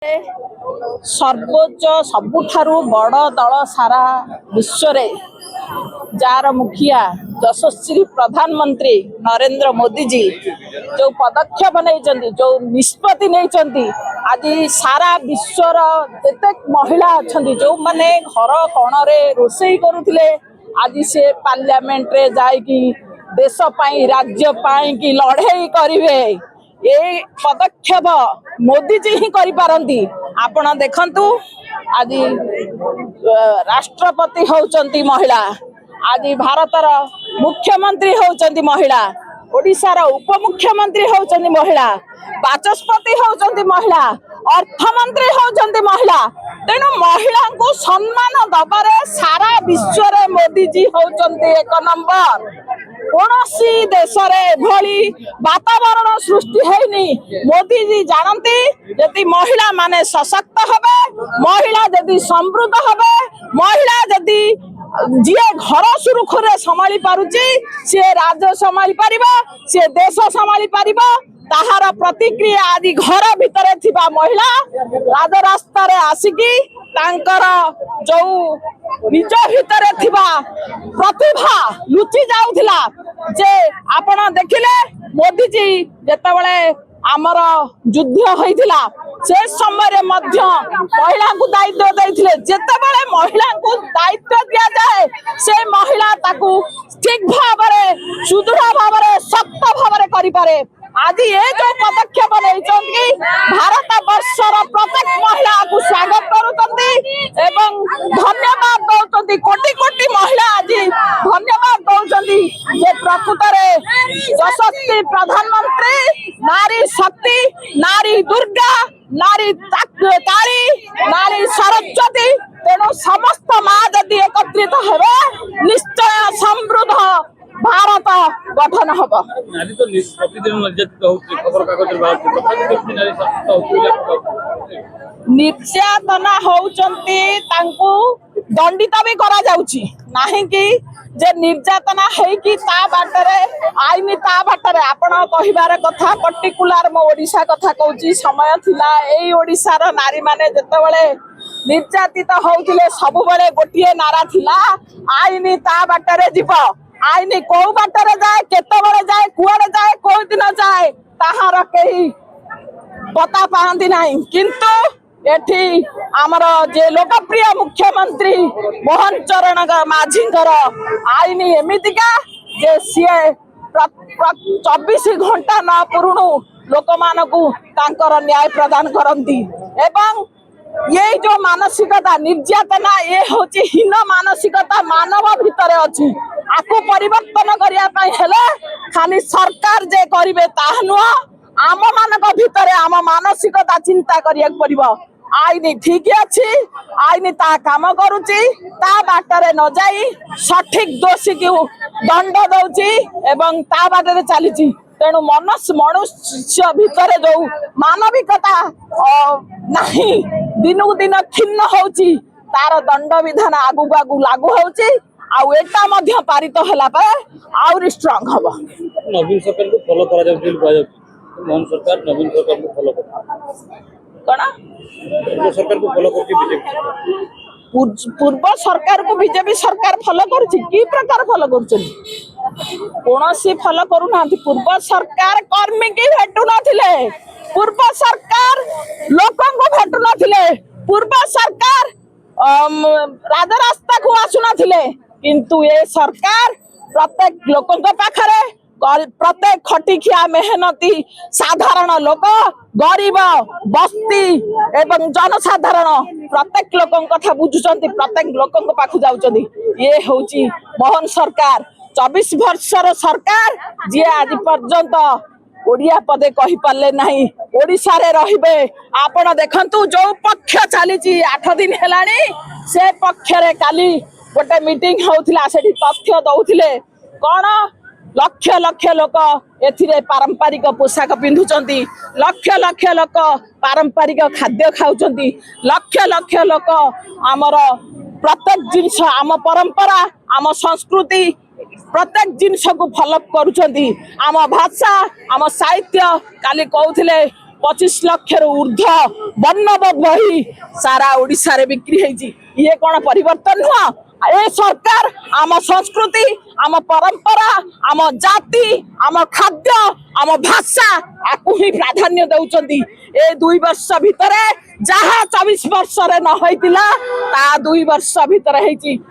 सर्वोच्च सबुठारु बड़ दल सारा विश्व जार मुखिया यशस्वी प्रधानमंत्री नरेंद्र मोदी जी जो पदक्षेप नहीं जो निष्पत्ति नहीं आज सारा विश्वर जते महिला अच्छा जो माने घर कण रोषे करुले आज से पार्लियामेंट रे जाइकी देश पाई राज्य पाई की लड़ाई करिवे ये पदक्षेप मोदी जी ही करिपारंती। आपण देखंतु आज राष्ट्रपति होउचंती महिला, आज भारतर मुख्यमंत्री होउचंती महिला, ओडिशार उपमुख्यमंत्री होउचंती महिला, बाचस्पति होउचंती महिला, अर्थमंत्री होउचंती महिला। तेणु महिला को सम्मान दबारे सारा विश्व रे मोदी जी होउचंती एक नंबर। कौनसी देश भली वातावरण सृष्टि है मोदी जी जानती यदि महिला माने सशक्त हबे, महिला यदि समृद्ध हबे, महिला यदि जी घर सुरुखुरे संभाली पारुची सी राज्य संभाली पारिबा, सी देश संभाली पारिबा। ताहार प्रतिक्रिया आदि घर भितर थिबा महिला राजरास्ता रे आसिकी तांकर जो निज भितर थिबा प्रतिभा लुचि जाउथिला जे आपण देखिले मोदी जी जेते बळे आमर युद्ध होइथिला से समय मध्य महिला को दायित्व देथिले। जेते बळे महिला को दायित्व दिया जाए से महिला ताकू ठीक भाव रे सुदृढ़ भाव रे सख्त भाव रे करि पारे। आज ये जो पदक्षेप नहीं भारत वर्षर प्रत्येक महिला को स्वागत करुचंती एवं धन्यवाद दौरान कोटि कोटि महिला आज धन्यवाद दौरान जे प्रकृत यशस्वी प्रधानमंत्री नारी शक्ति, नारी दुर्गा, नारी काली, नारी सरस्वती। तेणु समस्त माँ जदि एकत्रित हेबे निश्चय समृद्ध भारत गठन हम। निर्यातना होउचंती तांकू दंडित भी करा जाउची नाही कि जे निर्यातना है कि ता बाटरे आईनी ता बाटरे आपण कहिबार कथा पर्टिकुलर मो ओडिशा कथा कहूची। समय थिला एई ओडिशार नारी माने जेतेबेले निर्यातित होउथिले सब बेले गोटिए नारा थिला आईनी ता बाटरे जीव, आईनी को बाटरे जाए, केते बड़े जाए, कुआड़े जाए, कोई दिन जाए ताहार कहीं पता पाती नहीं। किंतु एठी आमर जे लोकप्रिय मुख्यमंत्री मोहन चरण माझींकर आईनी एमितिका जे सीए 24 घंटा न पुरुणु लोक मानकू तांकर न्याय प्रदान करंती। एवं ये जो मानसिकता निर्यातना ये होची हीन मानसिकता मानव भितर अच्छी आको परिवर्तन करिया पई हेले खाली सरकार जे करिवे ताह नुह आम मानक भितर आम मानसिकता चिंता करिया पड़िबो। आईनी ठीक अच्छी, आईनी ता काम करुची, ता बाटरे न जाई सठिक दोषी को दंड दउची एवं ता बाटरे चलीची। तेणु मनुष्य भितर जो मानविकता नहीं दिनकू दिन खिन्न होची तार दंड विधान आगु आगु लागू होची आउ एटा मध्य पारित होला पर आउरी स्ट्रांग हबो। नवीन सरकार को फॉलो करा जाउ बिल करा जाउ मोहन सरकार नवीन सरकार को फॉलो कोना पूर्व सरकार को फॉलो करके बीजेपी पूर्व सरकार को बीजेपी सरकार फॉलो करुची की प्रकार फॉलो करुचनी कौन सी फॉलो करू ना। पूर्व सरकार कर्मी की भेटू नथिले, पूर्व सरकार लोकन को भेटू नथिले, पूर्व सरकार राजरास्ता को आसु नथिले। किंतु ये सरकार प्रत्येक लोकन को पाखरे प्रत्येक खटिखिया मेहनती साधारण लोक गरीब बस्ती एवं जनसाधारण प्रत्येक लोकन कथा बुझुचंती, प्रत्येक लोकन पाखु जाउचंती। ये होची मोहन सरकार 24 वर्षर सरकार जी आज पर्यंत ओडिया पदे कहि पाले नहीं ओडिशा रे रहिबे। आपण देखंतु जो पक्ष चली 8 दिन हेलानी से पक्ष रे काली गोटे मीटिंग होउथिला सेठी तथ्य दउथिले कोन लक्ष लक्ष लोक एथिरे पारंपरिक पोशाक पिंधुचंती, लक्ष लक्ष लोक पारंपरिक खाद्य खाउचंती, लक्ष लक्ष लोक आमर प्रत्येक जिनिस आम परंपरा आम संस्कृति प्रत्येक जिनिस को फॉलो करुचंती। आम भाषा आम साहित्य काली कहूथिले 25 लाख ऊर्ध वर्णबोध बही सारा ओडिशा रे बिक्री होईची ये कौन परिवर्तन हुआ ए सरकार आम संस्कृति आम परंपरा आम जाति आम खाद्य आम भाषा आपको ही प्राधान्य दउचंदी ए 2 वर्ष भितरे जहाँ 24 वर्ष रे न होइतिला ता 2 वर्ष भितरे हेची।